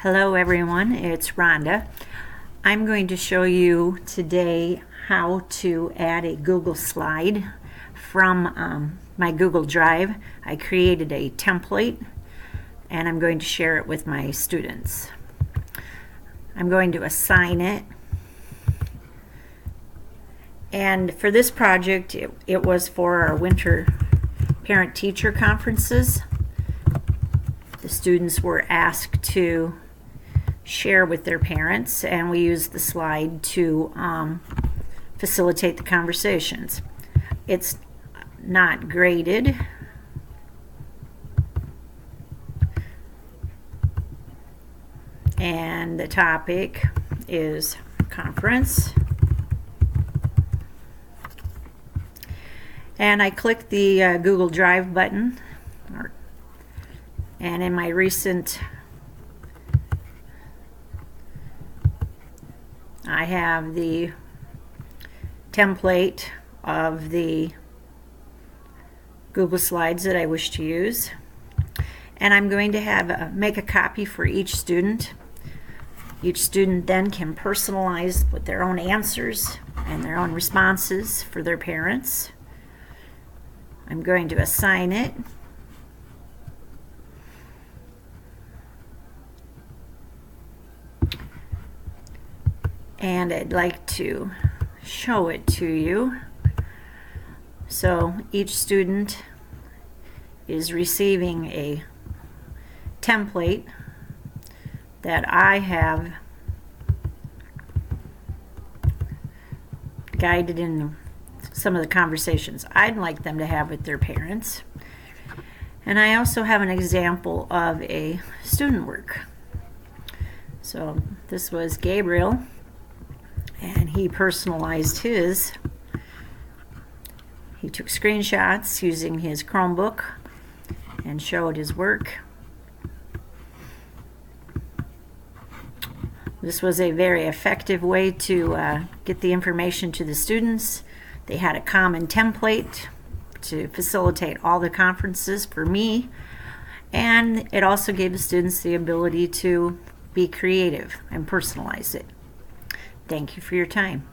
Hello everyone, it's Rhonda. I'm going to show you today how to add a Google slide from my Google Drive. I created a template and I'm going to share it with my students. I'm going to assign it. And for this project, it was for our winter parent-teacher conferences. The students were asked to share with their parents, and we used the slide to facilitate the conversations. It's not graded. And the topic is conference. And I clicked the Google Drive button, and in my recent I have the template of the Google Slides that I wish to use, and I'm going to make a copy for each student. Each student then can personalize with their own answers and their own responses for their parents. I'm going to assign it. And I'd like to show it to you. So each student is receiving a template that I have guided in some of the conversations I'd like them to have with their parents. And I also have an example of a student work. So this was Gabriel, and he personalized his. He took screenshots using his Chromebook and showed his work. This was a very effective way to get the information to the students. They had a common template to facilitate all the conferences for me, and it also gave the students the ability to be creative and personalize it. Thank you for your time.